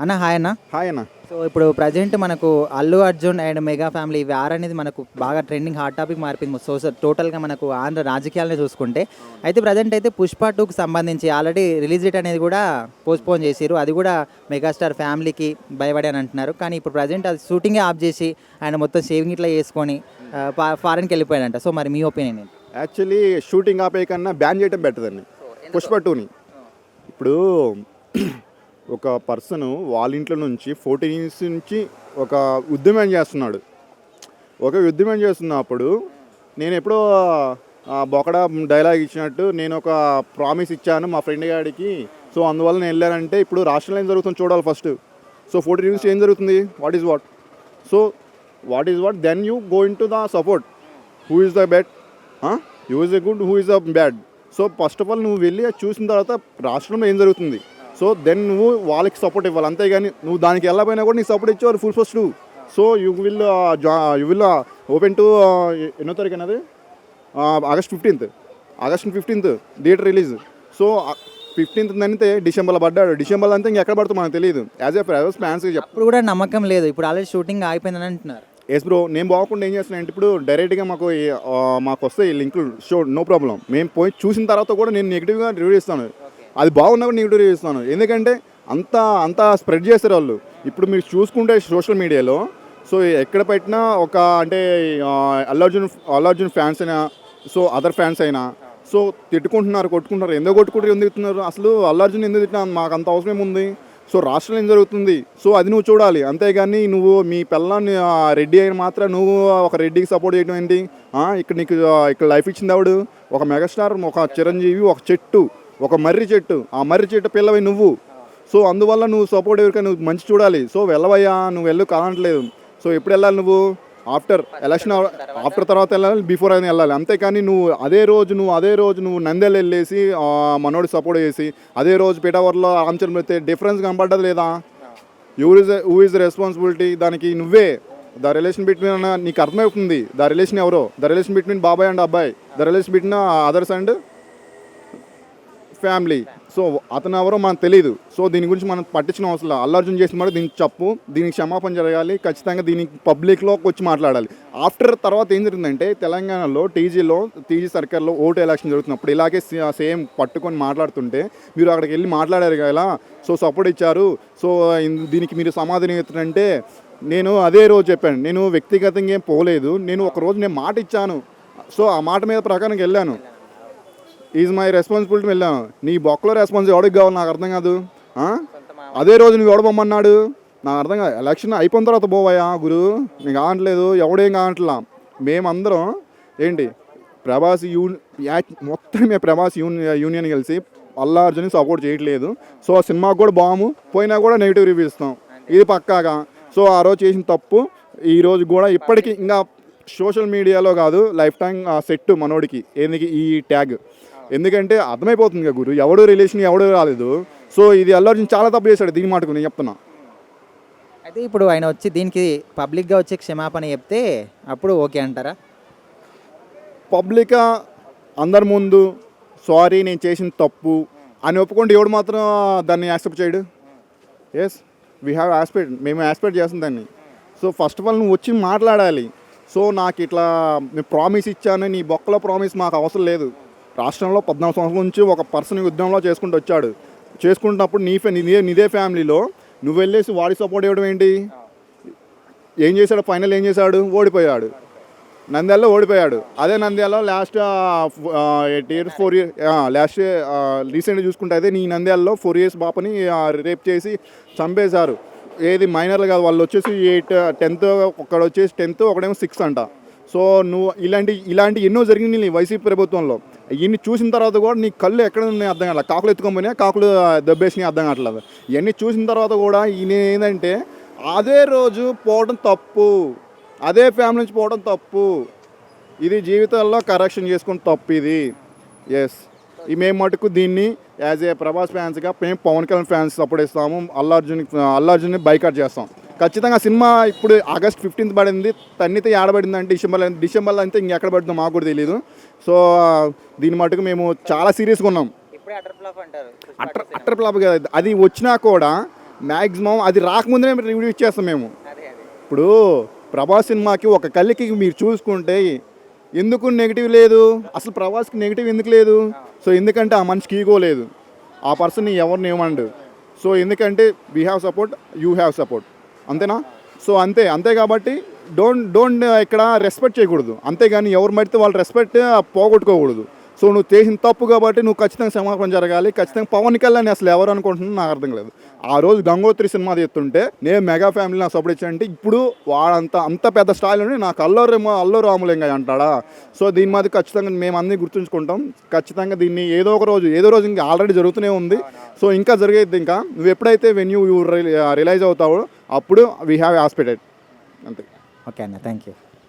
అన్న హాయ్ అన్న. హాయ్ అన్న. సో ఇప్పుడు ప్రజెంట్ మనకు Allu Arjun and mega family war అనేది మనకు బాగా ట్రెండింగ్ హాట్ టాపిక్ మారిపోయింది. సో టోటల్గా మనకు ఆంధ్ర రాజకీయాలని చూసుకుంటే అయితే ప్రజెంట్ అయితే పుష్ప 2కి సంబంధించి ఆల్రెడీ రిలీజ్ డేట్ అనేది కూడా పోస్ట్పోన్ చేసిరు. అది కూడా మెగాస్టార్ ఫ్యామిలీకి భయపడి అని అంటున్నారు. కానీ ఇప్పుడు ప్రజెంట్ అది షూటింగే ఆఫ్ చేసి ఆయన మొత్తం షేవింగ్ ఇట్లా చేసుకొని ఫారెన్కి వెళ్ళిపోయాడంట. సో మరి మీ ఒపీనియన్ ఏంటి? యాక్చువల్లీ షూటింగ్ ఆపే కన్నా బ్యాన్ చేయడం బెటర్ అండి పుష్ప 2ని. ఇప్పుడు ఒక పర్సన్ వాళ్ళ ఇంట్లో నుంచి 14 ఇయర్స్ నుంచి ఒక ఉద్యమం చేస్తున్నాడు. చేస్తున్నప్పుడు నేను ఎప్పుడో బొకడా డైలాగ్ ఇచ్చినట్టు నేను ఒక ప్రామిస్ ఇచ్చాను మా ఫ్రెండ్ గాడికి. సో అందువల్ల నేను వెళ్ళానంటే ఇప్పుడు రాష్ట్రంలో ఏం జరుగుతుందో చూడాలి ఫస్ట్. సో 14 ఇయర్స్ ఏం జరుగుతుంది, what is what then you go into the support who is the bed, who is the good, who is the bad. So first of all నువ్వు వెళ్ళి చూసిన తర్వాత రాష్ట్రంలో ఏం జరుగుతుంది, సో దెన్ నువ్వు వాళ్ళకి సపోర్ట్ ఇవ్వాలి. అంతేగాని నువ్వు దానికి వెళ్ళకపోయినా కూడా నీకు సపోర్ట్ ఇచ్చేవారు full first. So you will open to ఎన్నో తారీఖు అన్నది August 15th theatre release. So 15th అంటే డిసెంబర్లో పడ్డాడు. డిసెంబర్లో అంతా ఇంకెక్కడ పడుతుందో మనకు తెలియదు. యాజ్ ఏ ఫ్యాన్స్ అప్పుడు కూడా నమ్మకం లేదు. ఇప్పుడు ఆల్రెడీ షూటింగ్ ఆగిపోయిందని అంటున్నారు. ఎస్ బ్రో, నేను బాగకుండా ఏం చేస్తున్నాను అంటే ఇప్పుడు డైరెక్ట్గా మాకు వస్తాయి లింకులు, షో నో ప్రాబ్లం. మేము పోయి చూసిన తర్వాత కూడా నేను నెగిటివ్గా రివ్యూ ఇస్తాను. అది బాగున్నా కూడా నెగిటివ్ రివ్యూ ఇస్తాను. ఎందుకంటే అంతా స్ప్రెడ్ చేస్తారు వాళ్ళు. ఇప్పుడు మీరు చూసుకుంటే సోషల్ మీడియాలో సో ఎక్కడ పెట్టినా ఒక అంటే అల్లు అర్జున్ ఫ్యాన్స్ అయినా సో అదర్ ఫ్యాన్స్ అయినా సో కొట్టుకుంటున్నారు. ఎందుకు తిట్టుతున్నారు అసలు అల్లు అర్జున్ ఎందుకు తిట్టినా మాకు అంత అవసరం ఏముంది. సో రాష్ట్రంలో ఏం జరుగుతుంది, సో అది నువ్వు చూడాలి. అంతేగాని నువ్వు మీ పిల్లాన్ని రెడ్డి అయిన మాత్రం నువ్వు ఒక రెడ్డికి సపోర్ట్ చేయడం ఏంటి? ఇక్కడ లైఫ్ ఇచ్చింది ఎవడు? ఒక మెగాస్టార్, ఒక చిరంజీవి, ఒక చెట్టు, ఒక మర్రి చెట్టు. ఆ మర్రి చెట్టు పిల్లవి నువ్వు. సో అందువల్ల నువ్వు సపోర్ట్ ఎవరికైనా నువ్వు మంచి చూడాలి. సో వెళ్ళవయ్యా, నువ్వు వెళ్ళు కానట్లేదు. సో ఎప్పుడు వెళ్ళాలి నువ్వు? ఆఫ్టర్ తర్వాత వెళ్ళాలి, బిఫోర్ అయినా వెళ్ళాలి. అంతేకాని నువ్వు అదే రోజు నువ్వు నంద్యాల వెళ్ళేసి మనోడి సపోర్ట్ చేసి అదే రోజు పీఠావర్లో రామచంద్ర పెడితే డిఫరెన్స్ కనపడ్డది లేదా? హూ ఈజ్ రెస్పాన్సిబిలిటీ దానికి? నువ్వే. ద రిలేషన్ బిట్వీన్ నీకు అర్థమవుతుంది. ద రిలేషన్ ఎవరో? ద రిలేషన్ బిట్వీన్ బాబాయ్ అండ్ అబ్బాయి, the relation between others and family. So అతను ఎవరో మనకు తెలియదు. సో దీని గురించి మనం పట్టించిన అవసరం లేదు. అల్లు అర్జున్ చేసిన మాట దీనికి చెప్పు, దీనికి క్షమాపణ జరగాలి. ఖచ్చితంగా దీనికి పబ్లిక్లోకి వచ్చి మాట్లాడాలి. తర్వాత ఏం జరిగిందంటే తెలంగాణలో టీజీ సర్కిల్లో ఓటు ఎలక్షన్ జరుగుతున్నప్పుడు ఇలాగే సేమ్ పట్టుకొని మాట్లాడుతుంటే మీరు అక్కడికి వెళ్ళి మాట్లాడారు కదా, సో సపోర్ట్ ఇచ్చారు. సో దీనికి మీరు సమాధానం ఇస్తారంటే నేను అదే రోజు చెప్పాను, నేను వ్యక్తిగతంగా ఏం పోలేదు. నేను ఒకరోజు నేను మాట ఇచ్చాను. సో ఆ మాట మీద ప్రకారం వెళ్ళాను. ఈజ్ మై రెస్పాన్సిబిలిటీ వెళ్ళాను. నీ బొక్కలో రెస్పాన్స్ ఎవడికి కావాలి నాకు అర్థం కాదు. అదే రోజు నువ్వు ఎవడబొమ్మన్నాడు నాకు అర్థం కాదు. ఎలక్షన్ అయిపోయిన తర్వాత పోవాయా గురు, నీకు కావట్లేదు, ఎవడేం కావట్లా. మేమందరం ఏంటి ప్రభాస్ యూనియన్ కలిసి అల్లు అర్జున్ సపోర్ట్ చేయట్లేదు. సో ఆ సినిమాకు కూడా బాము పోయినా కూడా నెగిటివ్ రివ్యూ ఇస్తాం, ఇది పక్కాగా. సో ఆ రోజు చేసిన తప్పు ఈ రోజు కూడా ఇప్పటికీ ఇంకా సోషల్ మీడియాలో కాదు, లైఫ్ టైం సెట్ మనోడికి ఏంది ఈ ట్యాగ్. ఎందుకంటే అర్థమైపోతుంది కదా గురు, ఎవడు రిలేషన్ ఎవడు రాలేదు. సో ఇది అల్లు అర్జున్ చాలా తప్పు చేశాడు. దీని మాటకు నేను చెప్తున్నా. అయితే ఇప్పుడు ఆయన వచ్చి దీనికి పబ్లిక్గా వచ్చి క్షమాపణ చెప్తే అప్పుడు ఓకే అంటారా? పబ్లిక్గా అందరి ముందు సారీ నేను చేసిన తప్పు అని ఒప్పుకుంటే ఎవడు మాత్రం దాన్ని యాక్సెప్ట్ చేయడు? ఎస్, వీ హ్యావ్ మేము యాక్సెప్ట్ చేస్తాం దాన్ని. సో ఫస్ట్ ఆఫ్ ఆల్ నువ్వు వచ్చి మాట్లాడాలి. సో నాకు ఇట్లా నేను ప్రామిస్ ఇచ్చాను, నీ బొక్కలో ప్రామిస్ మాకు అవసరం లేదు. రాష్ట్రంలో 14 సంవత్సరాల నుంచి ఒక పర్సన్ యుద్ధంలో చేసుకుంటున్నప్పుడు నీదే ఫ్యామిలీలో నువ్వు వెళ్ళేసి వాడి సపోర్ట్ ఇవ్వడం ఏంటి? ఏం చేశాడు? ఫైనల్ ఏం చేశాడు? ఓడిపోయాడు. నంద్యాలలో ఓడిపోయాడు. అదే నంద్యాలలో లాస్ట్ 4 years లాస్ట్ రీసెంట్గా చూసుకుంటే అయితే నీ నంద్యాలలో 4 years పాపని రేప్ చేసి చంపేశారు. ఏది మైనర్లు కాదు, వాళ్ళు వచ్చేసి 10th, ఒకడు వచ్చేసి 10th, ఒకడేమో 6th అంట. సో నువ్వు ఇలాంటి ఎన్నో జరిగింది నీ వైసీపీ ప్రభుత్వంలో. ఇవన్నీ చూసిన తర్వాత కూడా నీ కళ్ళు ఎక్కడ ఉన్నాయి అర్థం కావట్లేదు. కాకులు ఎత్తుకొని కాకులు దెబ్బేసినాయి అర్థం కావట్లేదు. ఇవన్నీ చూసిన తర్వాత కూడా ఈయన ఏంటంటే అదే రోజు పోవడం తప్పు, అదే ఫ్యామిలీ నుంచి పోవడం తప్పు. ఇది జీవితాల్లో కరెక్షన్ చేసుకుని తప్పు ఇది. ఎస్, మేము మటుకు దీన్ని యాజ్ ఏ ప్రభాస్ ఫ్యాన్స్గా మేము పవన్ కళ్యాణ్ ఫ్యాన్స్ సపోర్ట్ ఇస్తాము. అల్లు అర్జున్ని బైకాట్ చేస్తాం ఖచ్చితంగా. సినిమా ఇప్పుడు ఆగస్ట్ 15th పడింది, తన్నితే ఏడబడింది అంటే డిసెంబర్లో అంతే ఇంకెక్కడ పడుతుందో మాకు కూడా తెలియదు. సో దీని మటుకు మేము చాలా సీరియస్గా ఉన్నాం. అటర్ ఫ్లాప్ కదా అది వచ్చినా కూడా మ్యాక్సిమం అది రాకముందే రివ్యూ ఇచ్చేస్తాం మేము. ఇప్పుడు ప్రభాస్ సినిమాకి ఒక కళ్ళకి మీరు చూసుకుంటే ఎందుకు నెగిటివ్ లేదు, అసలు ప్రభాస్కి నెగిటివ్ ఎందుకు లేదు? సో ఎందుకంటే ఆ మనిషికి ఈగో లేదు, ఆ పర్సన్ ఎవరిని ఏమండు. సో ఎందుకంటే we have support, you have support, అంతేనా? సో అంతే కాబట్టి డోంట్ ఇక్కడ రెస్పెక్ట్ చేయకూడదు, అంతేగాని ఎవరు మడితే వాళ్ళు రెస్పెక్ట్ పోగొట్టుకోకూడదు. సో నువ్వు చేసిన తప్పు కాబట్టి నువ్వు ఖచ్చితంగా క్షమాపణ జరగాలి. ఖచ్చితంగా పవన్ కళ్యాణ్ అసలు ఎవరు అనుకుంటున్నా నాకు అర్థం లేదు. ఆ రోజు గంగోత్రి సినిమా తీస్తుంటే నేను మెగా ఫ్యామిలీ నాకు సపోర్ట్ ఇచ్చానంటే ఇప్పుడు అంత పెద్ద స్టాయిల్ని నాకు అల్లు రాములింగయ్య అంటాడా? సో దీని మీద ఖచ్చితంగా మేము అన్నీ గుర్తుంచుకుంటాం. ఖచ్చితంగా దీన్ని ఏదో రోజు ఇంకా ఆల్రెడీ జరుగుతూనే ఉంది. సో ఇంకా జరిగేది. ఇంకా నువ్వు ఎప్పుడైతే యూ రిలైజ్ అవుతావో అప్పుడు వీ హ్యావ్ హాస్పిటల్ అంతే. ఓకే అన్న, థ్యాంక్ యూ.